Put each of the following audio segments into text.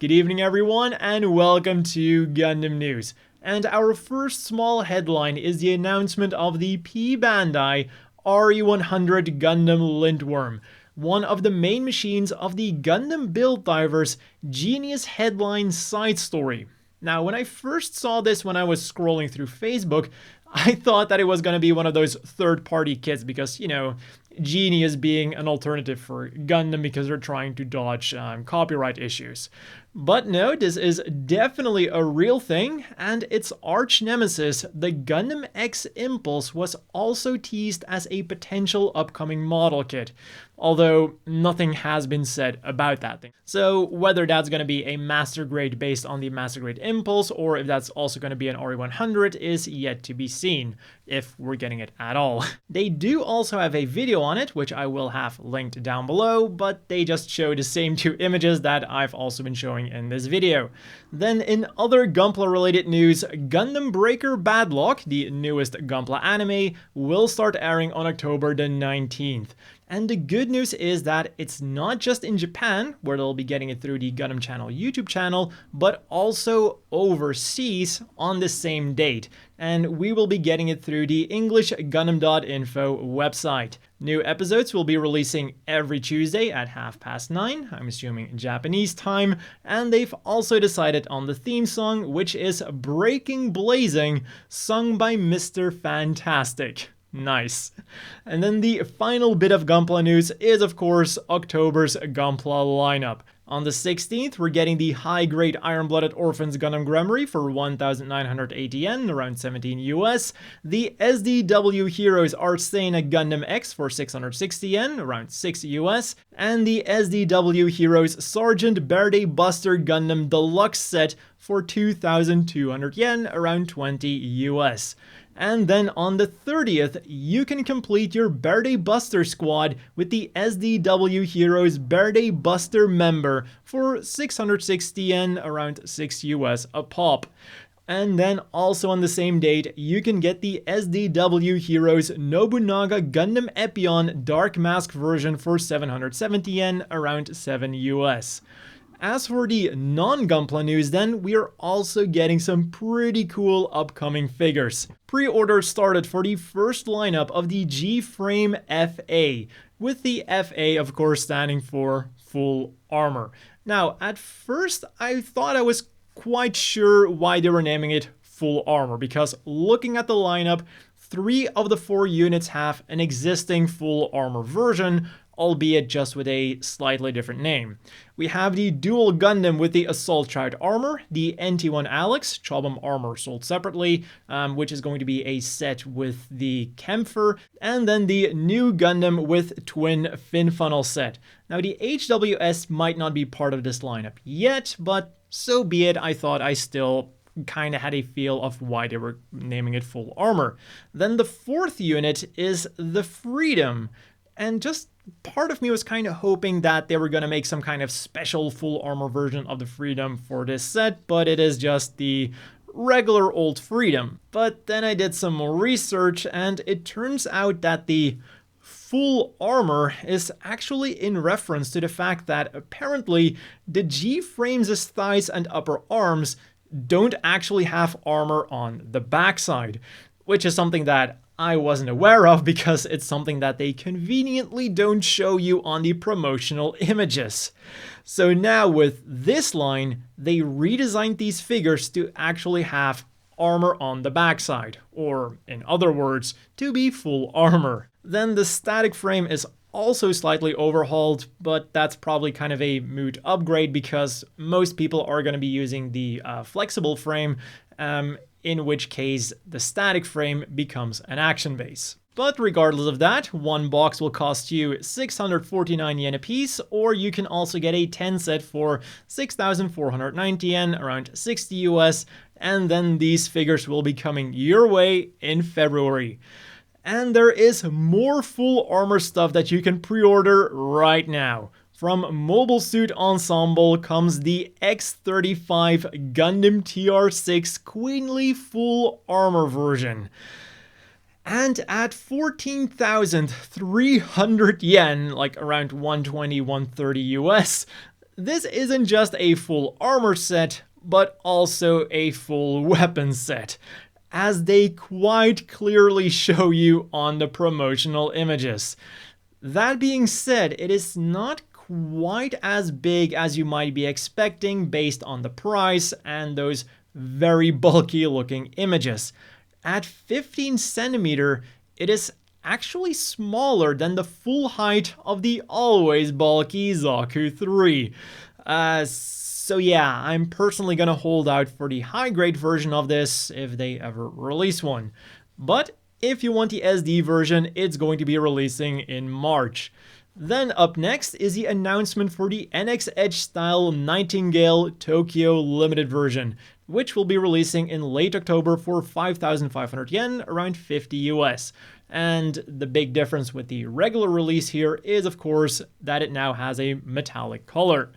Good evening everyone and welcome to Gundam News. And our first small headline is the announcement of the P-Bandai RE100 Gundam Lindwurm, one of the main machines of the Gundam Build Divers Genius Headline side story. Now, when I first saw this when I was scrolling through Facebook, I thought that it was going to be one of those third-party kits because, you know, Genius being an alternative for Gundam because they're trying to dodge copyright issues. But no, this is definitely a real thing, and its arch nemesis, the Gundam X Impulse, was also teased as a potential upcoming model kit, although nothing has been said about that thing. So whether that's going to be a master grade based on the master grade Impulse, or if that's also going to be an RE100 is yet to be seen, if we're getting it at all. They do also have a video on it, which I will have linked down below, but they just show the same two images that I've also been showing in this video. Then in other Gunpla related news, Gundam Breaker Battlogue, the newest Gunpla anime, will start airing on October the 19th. And the good news is that it's not just in Japan, where they'll be getting it through the Gundam Channel YouTube channel, but also overseas on the same date. And we will be getting it through the English Gundam.info website. New episodes will be releasing every Tuesday at 9:30, I'm assuming Japanese time, and they've also decided on the theme song, which is Breaking Blazing, sung by Mr. Fantastic. Nice. And then the final bit of Gunpla news is, of course, October's Gunpla lineup. On the 16th, we're getting the high-grade Iron-Blooded Orphans Gundam Gremory for 1,980 yen, around 17 US. The SDW Heroes Artsena Gundam X for 660 yen, around 6 US. And the SDW Heroes Sergeant Berde Buster Gundam Deluxe set for 2,200 yen, around 20 US. And then on the 30th, you can complete your Berde Buster squad with the SDW Heroes Berde Buster member for 660 yen, around 6 US a pop. And then also on the same date, you can get the SDW Heroes Nobunaga Gundam Epion Dark Mask version for 770 yen, around 7 US. As for the non-Gunpla news then, we are also getting some pretty cool upcoming figures. Pre-order started for the first lineup of the G-Frame FA, with the FA of course standing for Full Armor. Now, at first I thought I was quite sure why they were naming it Full Armor, because looking at the lineup, 3 of the 4 units have an existing Full Armor version, albeit just with a slightly different name. We have the Dual Gundam with the Assault Shroud Armor, the NT1 Alex, Chobham Armor sold separately, which is going to be a set with the Kempfer, and then the new Gundam with Twin Fin Funnel set. Now the HWS might not be part of this lineup yet, but so be it. I thought I still kind of had a feel of why they were naming it Full Armor. Then the 4th unit is the Freedom, and just part of me was kind of hoping that they were going to make some kind of special Full Armor version of the Freedom for this set, but it is just the regular old Freedom. But then I did some more research, and it turns out that the Full Armor is actually in reference to the fact that apparently the G-Frames' thighs and upper arms don't actually have armor on the backside, which is something that I wasn't aware of because it's something that they conveniently don't show you on the promotional images. So now with this line, they redesigned these figures to actually have armor on the backside, or in other words, to be full armor. Then the static frame is also slightly overhauled, but that's probably kind of a moot upgrade because most people are going to be using the flexible frame, in which case the static frame becomes an action base. But regardless of that, one box will cost you 649 yen a piece, or you can also get a 10 set for 6,490 yen, around 60 US, and then these figures will be coming your way in February. And there is more Full Armor stuff that you can pre-order right now. From Mobile Suit Ensemble comes the X35 Gundam TR6 Queenly Full Armor version. And at 14,300 yen, like around 120, 130 US, This isn't just a full armor set, but also a full weapon set, as they quite clearly show you on the promotional images. That being said, it is not quite as big as you might be expecting based on the price and those very bulky looking images. At 15 centimeter, it is actually smaller than the full height of the always bulky Zaku 3. So yeah, I'm personally gonna hold out for the high-grade version of this if they ever release one. But if you want the SD version, it's going to be releasing in March. Then up next is the announcement for the NXedge Style Nightingale Tokyo Limited version, which will be releasing in late October for 5,500 yen, around 50 US. And the big difference with the regular release here is, of course, that it now has a metallic color.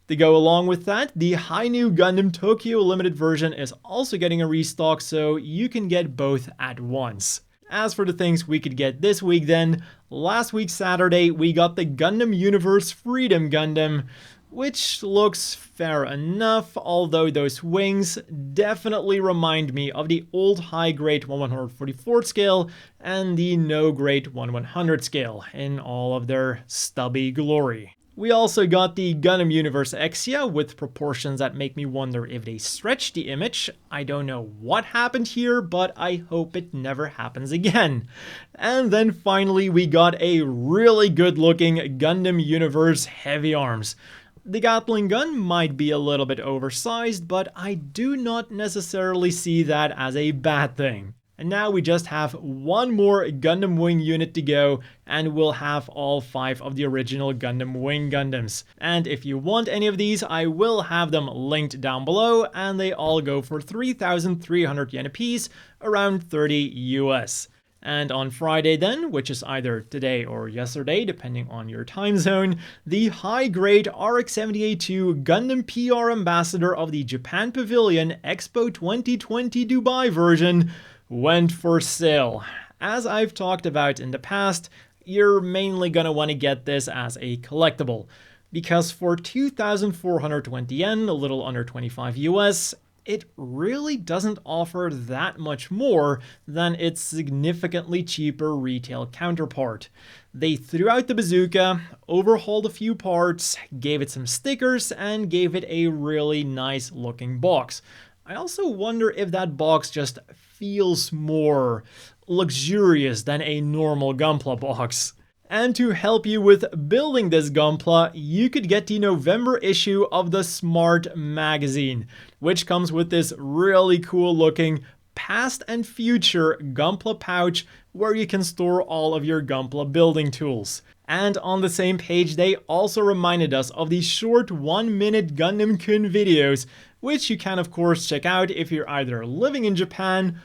To go along with that, the High New Gundam Tokyo Limited version is also getting a restock, so you can get both at once. As for the things we could get this week then, last week Saturday we got the Gundam Universe Freedom Gundam, which looks fair enough, although those wings definitely remind me of the old high-grade 1/144 scale and the no-grade 1/100 scale in all of their stubby glory. We also got the Gundam Universe Exia with proportions that make me wonder if they stretched the image. I don't know what happened here, but I hope it never happens again. And then finally we got a really good looking Gundam Universe Heavyarms. The Gatling gun might be a little bit oversized, but I do not necessarily see that as a bad thing. And now we just have one more Gundam Wing unit to go, and we'll have all 5 of the original Gundam Wing Gundams. And if you want any of these, I will have them linked down below, and they all go for 3,300 yen a piece, around 30 US. And on Friday then, which is either today or yesterday, depending on your time zone, the high-grade RX-78-2 Gundam PR Ambassador of the Japan Pavilion Expo 2020 Dubai version went for sale. As I've talked about in the past, you're mainly gonna want to get this as a collectible, because for 2,420 yen, a little under 25 US, it really doesn't offer that much more than its significantly cheaper retail counterpart. They threw out the bazooka, overhauled a few parts, gave it some stickers, and gave it a really nice looking box. I also wonder if that box just feels more luxurious than a normal Gunpla box. And to help you with building this Gunpla, you could get the November issue of the Smart magazine, which comes with this really cool looking past and future Gunpla pouch where you can store all of your Gunpla building tools. And on the same page, they also reminded us of the short 1-minute Gundam Kun videos, which you can of course check out if you're either living in Japan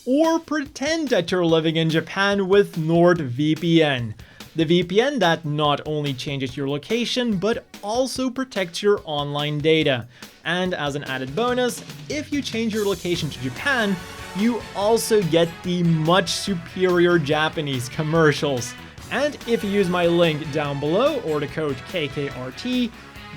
or pretend that you're living in Japan with NordVPN. The VPN that not only changes your location, but also protects your online data. And as an added bonus, if you change your location to Japan, you also get the much superior Japanese commercials. And if you use my link down below or the code KKRT,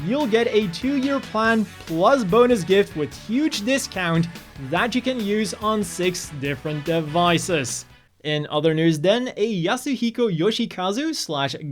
you'll get a 2-year plan plus bonus gift with huge discount that you can use on 6 different devices. In other news then, a Yasuhiko Yoshikazu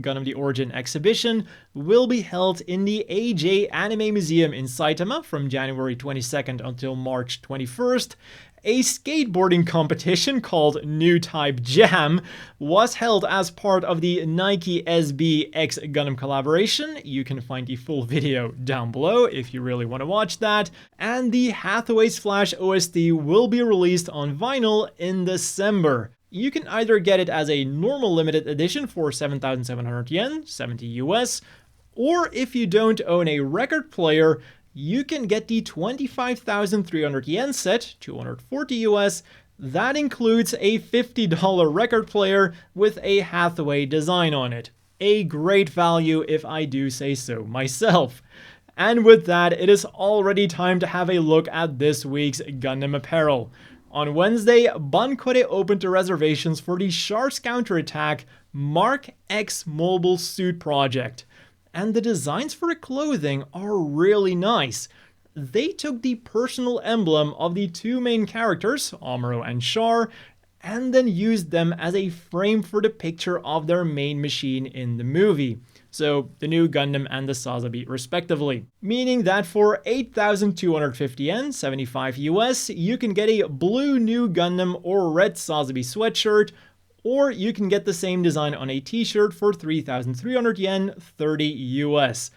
/ Gundam The Origin exhibition will be held in the AJ Anime Museum in Saitama from January 22nd until March 21st. A skateboarding competition called Newtype Jam was held as part of the Nike SB X Gundam collaboration. You can find the full video down below if you really want to watch that. And the Hathaway's Flash OST will be released on vinyl in December. You can either get it as a normal limited edition for 7,700 yen, 70 US, or if you don't own a record player, you can get the 25,300 yen set, 240 US. That includes a $50 record player with a Hathaway design on it. A great value if I do say so myself. And with that, it is already time to have a look at this week's Gundam apparel. On Wednesday, Bankore opened the reservations for the Char's counterattack Mark X Mobile Suit project. And the designs for the clothing are really nice. They took the personal emblem of the two main characters, Amuro and Char, and then used them as a frame for the picture of their main machine in the movie. So the new Gundam and the Sazabi respectively. Meaning that for 8,250 yen, 75 US, you can get a blue new Gundam or red Sazabi sweatshirt, or you can get the same design on a t-shirt for 3,300 yen, 30 US.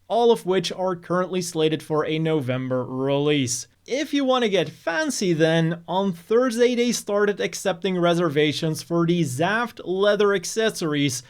All of which are currently slated for a November release. If you want to get fancy then, on Thursday they started accepting reservations for the Zaft leather accessories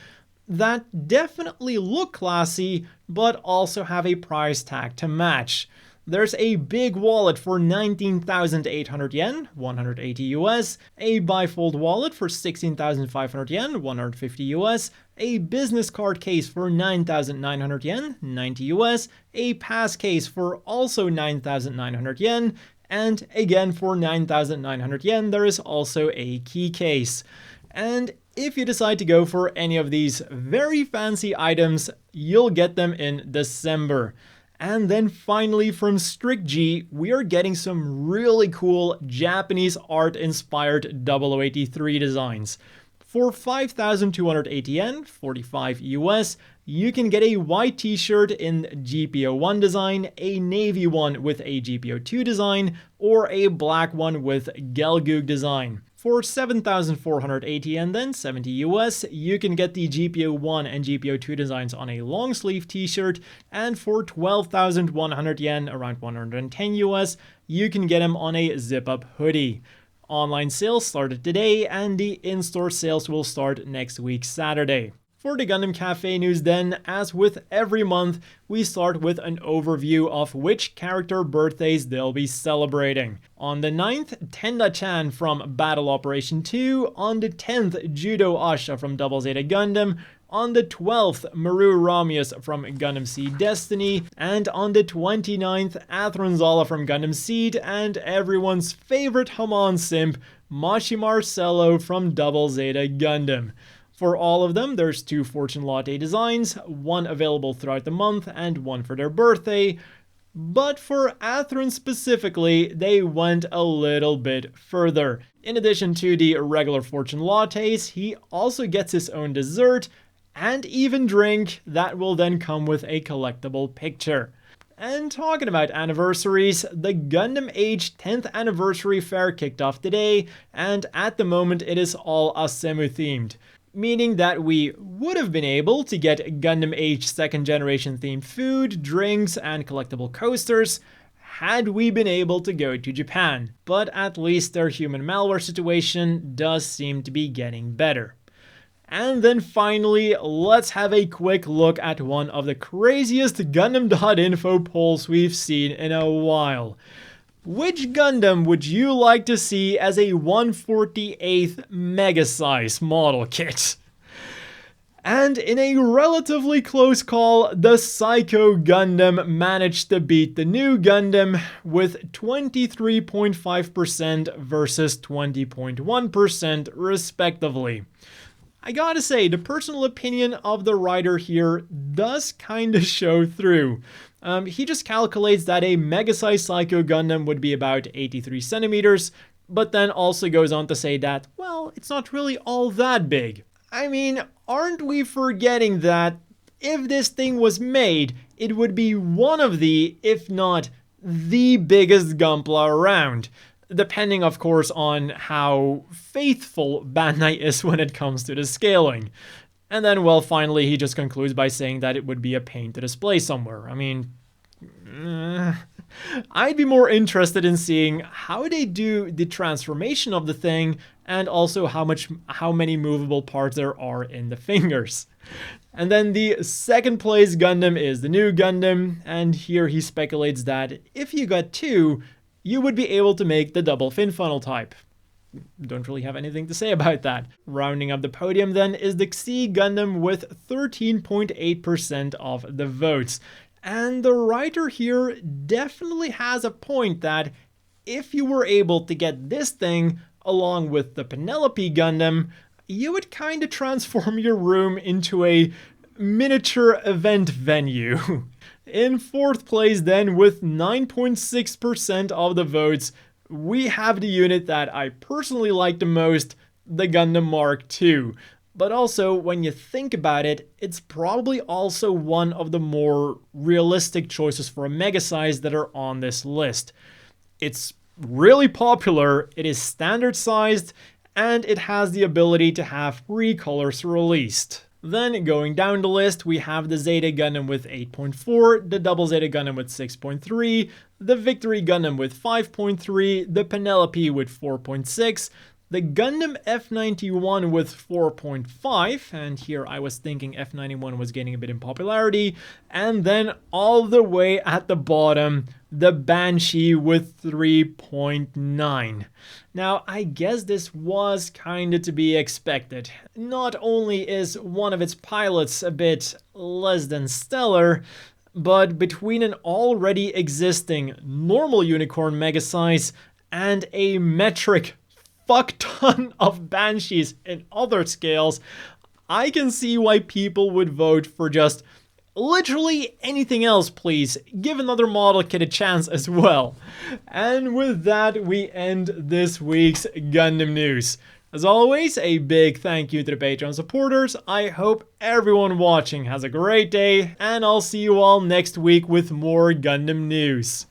that definitely look classy, but also have a price tag to match. There's a big wallet for 19,800 yen, 180 US, a bifold wallet for 16,500 yen, 150 US, a business card case for 9,900 yen, 90 US, a pass case for also 9,900 yen, and again for 9,900 yen there is also a key case. And if you decide to go for any of these very fancy items, you'll get them in December. And then finally from Strict G, we are getting some really cool Japanese art-inspired 0083 designs. For 5,280 yen, 45 US, you can get a white t-shirt in GPO1 design, a navy one with a GPO2 design, or a black one with Gelgoog design. For 7,480 yen then, 70 US, you can get the GPO1 and GPO2 designs on a long sleeve t-shirt, and for 12,100 yen, around 110 US, you can get them on a zip-up hoodie. Online sales started today, and the in-store sales will start next week Saturday. For the Gundam Café news then, as with every month, we start with an overview of which character birthdays they'll be celebrating. On the 9th, Tenda-chan from Battle Operation 2, on the 10th, Judo Asha from Double Zeta Gundam, on the 12th, Maru Ramius from Gundam Seed Destiny, and on the 29th, Athron Zala from Gundam Seed, and everyone's favorite Haman simp, Mashi Marcello from Double Zeta Gundam. For all of them, there's 2 Fortune Latte designs, one available throughout the month and one for their birthday. But for Athron specifically, they went a little bit further. In addition to the regular Fortune Lattes, he also gets his own dessert and even drink that will then come with a collectible picture. And talking about anniversaries, the Gundam Age 10th anniversary fair kicked off today, and at the moment it is all Asemu themed. Meaning that we would have been able to get Gundam Age 2nd generation themed food, drinks, and collectible coasters had we been able to go to Japan. But at least their human malware situation does seem to be getting better. And then finally, let's have a quick look at one of the craziest Gundam.info polls we've seen in a while. Which Gundam would you like to see as a 1/48th mega size model kit? And in a relatively close call, the Psycho Gundam managed to beat the new Gundam with 23.5% versus 20.1% respectively. I gotta say, the personal opinion of the writer here does kinda show through. He just calculates that a mega-sized Psycho Gundam would be about 83 centimeters, but then also goes on to say that, well, it's not really all that big. I mean, aren't we forgetting that if this thing was made, it would be one of the, if not the biggest Gunpla around? Depending, of course, on how faithful Bandai is when it comes to the scaling. And then, well, finally, he just concludes by saying that it would be a pain to display somewhere. I mean, I'd be more interested in seeing how they do the transformation of the thing, and also how many movable parts there are in the fingers. And then the second place Gundam is the new Gundam, and here he speculates that if you got 2, you would be able to make the double fin funnel type. Don't really have anything to say about that. Rounding up the podium then is the Xi Gundam with 13.8% of the votes. And the writer here definitely has a point that if you were able to get this thing along with the Penelope Gundam, you would kind of transform your room into a miniature event venue. In fourth place then, with 9.6% of the votes, we have the unit that I personally like the most, the Gundam Mark II. But also, when you think about it, it's probably also one of the more realistic choices for a mega size that are on this list. It's really popular, it is standard sized, and it has the ability to have 3 colors released. Then going down the list, we have the Zeta Gundam with 8.4, the Double Zeta Gundam with 6.3, the Victory Gundam with 5.3, the Penelope with 4.6, the Gundam F91 with 4.5, and here I was thinking F91 was getting a bit in popularity, and then all the way at the bottom, the Banshee with 3.9. Now, I guess this was kinda to be expected. Not only is one of its pilots a bit less than stellar, but between an already existing normal unicorn mega size and a metric fuck ton of Banshees in other scales, I can see why people would vote for just literally anything else, please. Give another model kit a chance as well. And with that, we end this week's Gundam news. As always, a big thank you to the Patreon supporters. I hope everyone watching has a great day, and I'll see you all next week with more Gundam news.